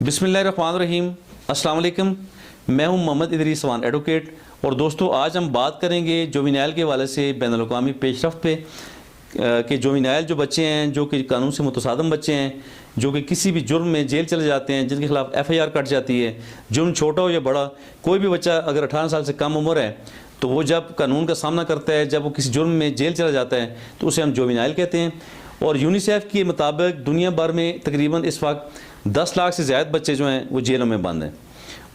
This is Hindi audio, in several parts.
बिस्मिल्लाहिर्रहमानिर्रहीम, अस्सलाम वालेकुम। मैं हूं मोहम्मद इदरीस वान एडवोकेट। और दोस्तों, आज हम बात करेंगे जुवेनाइल के हवाले से बैनुल-अक़वामी पेशरफ़्त पे कि जुवेनाइल जो बच्चे हैं, जो कि कानून से मुतसादम बच्चे हैं, जो कि किसी भी जुर्म में जेल चले जाते हैं, जिनके खिलाफ FIR कट जाती है, जुर्म छोटा हो या बड़ा, कोई भी बच्चा अगर 18 साल से कम उम्र है तो वो जब कानून का सामना करता है, जब वो किसी जुर्म में जेल चला जाता है तो उसे हम जुवेनाइल कहते हैं। और यूनिसेफ के मुताबिक दुनिया भर में तकरीबन इस वक्त 10 लाख से ज़्यादा बच्चे जो हैं वो जेलों में बंद हैं,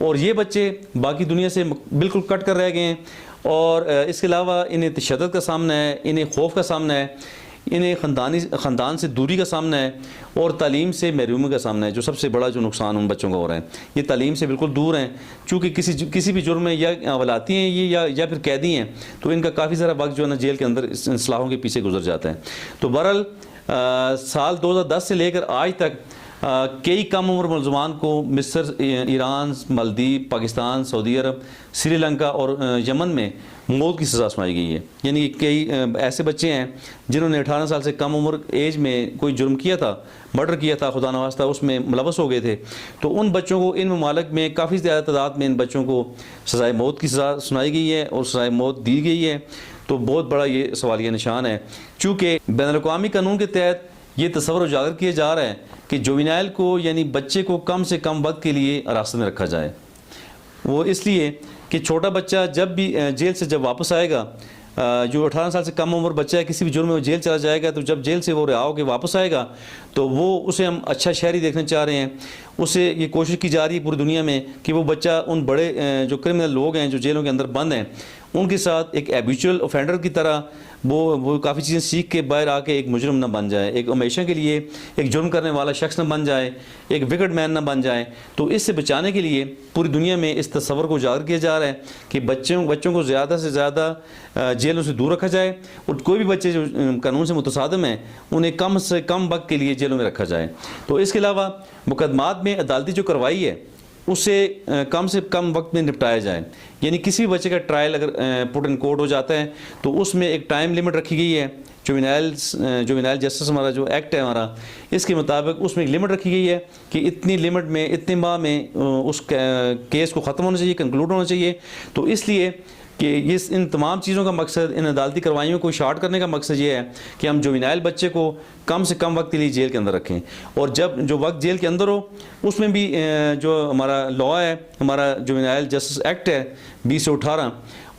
और ये बच्चे बाकी दुनिया से बिल्कुल कट कर रह गए हैं। और इसके अलावा इन्हें तशद्दुद का सामना है, इन्हें खौफ का सामना है, इन्हें ख़ानदान से दूरी का सामना है, और तालीम से महरूमी का सामना है। जो सबसे बड़ा जो नुकसान उन बच्चों का हो रहा है, ये तालीम से बिल्कुल दूर हैं, चूँकि किसी भी जुर्म में या वलाती हैं ये या फिर कैदी हैं, तो इनका काफ़ी सारा वक्त जो है ना जेल के अंदर इस्लाहों के पीछे गुजर जाता है। तो बहरहाल साल 2010 से लेकर आज तक कई कम उम्र मुलजमान को मिस्र, ईरान, मालदीव, पाकिस्तान, सऊदी अरब, श्रीलंका और यमन में मौत की सज़ा सुनाई गई है। यानी कई ऐसे बच्चे हैं जिन्होंने 18 साल से कम उम्र एज में कोई जुर्म किया था, मर्डर किया था, खुदा नवास्ता उसमें मुलव्वस हो गए थे। तो उन बच्चों को इन ममालिक में काफ़ी ज़्यादा तादाद में इन बच्चों को सज़ाए मौत की सज़ा सुनाई गई है और सज़ाए मौत दी गई है। तो बहुत बड़ा ये सवालिया निशान है, चूँकि बैनुल-अक़वामी कानून के तहत ये तस्वर उजागर किया जा रहा है कि जुवेनाइल को यानी बच्चे को कम से कम वक्त के लिए हिरासत में रखा जाए। वो इसलिए कि छोटा बच्चा जब भी जेल से जब वापस आएगा, जो 18 साल से कम उम्र बच्चा है, किसी भी जुर्म में वो जेल चला जाएगा, तो जब जेल से वो रिहा होकर वापस आएगा तो वो उसे हम अच्छा शहरी देखना चाह रहे हैं। उसे ये कोशिश की जा रही है पूरी दुनिया में कि वो बच्चा उन बड़े जो क्रिमिनल लोग हैं जो जेलों के अंदर बंद हैं उनके साथ एक हैबिचुअल ऑफेंडर की तरह वो काफ़ी चीज़ें सीख के बाहर आके एक मुजरिम ना बन जाए, एक हमेशा के लिए एक जुर्म करने वाला शख्स ना बन जाए, एक विकेट मैन ना बन जाए। तो इससे बचाने के लिए पूरी दुनिया में इस तस्वर को उजागर किया जा रहा है कि बच्चों को ज़्यादा से ज़्यादा जेलों से दूर रखा जाए, और कोई भी बच्चे जो कानून से मुतसादिम हैं उन्हें कम से कम वक्त के लिए जेलों में रखा जाए। तो इसके अलावा मुकदमात में अदालती जो कार्रवाई है उसे कम से कम वक्त में निपटाया जाए। यानी किसी भी बच्चे का ट्रायल अगर पुट इन कोर्ट हो जाता है तो उसमें एक टाइम लिमिट रखी गई है। जुवेनाइल जस्टिस हमारा जो एक्ट है हमारा, इसके मुताबिक उसमें एक लिमिट रखी गई है कि इतनी लिमिट में, इतने माह में उस केस को ख़त्म होना चाहिए, कंक्लूड होना चाहिए। तो इसलिए कि ये इन तमाम चीज़ों का मकसद, इन अदालती कार्रवाइयों को शार्ट करने का मकसद ये है कि हम जुवेनाइल बच्चे को कम से कम वक्त के लिए जेल के अंदर रखें। और जब जो वक्त जेल के अंदर हो उसमें भी जो हमारा लॉ है, हमारा जुवेनाइल जस्टिस एक्ट है 2018,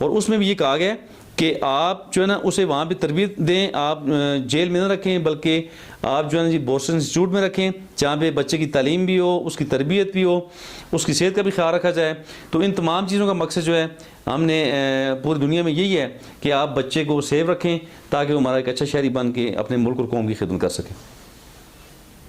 और उसमें भी ये कहा गया कि आप जो है ना उसे वहाँ भी तरबियत दें, आप जेल में ना रखें बल्कि आप जो है ना जी बोस्टन इंस्टीट्यूट में रखें, जहाँ पे बच्चे की तालीम भी हो, उसकी तरबियत भी हो, उसकी सेहत का भी ख्याल रखा जाए। तो इन तमाम चीज़ों का मकसद जो है हमने पूरी दुनिया में यही है कि आप बच्चे को सेफ रखें ताकि वो हमारा एक अच्छा शहरी बन के अपने मुल्क और कौम की खिदमत कर सकें।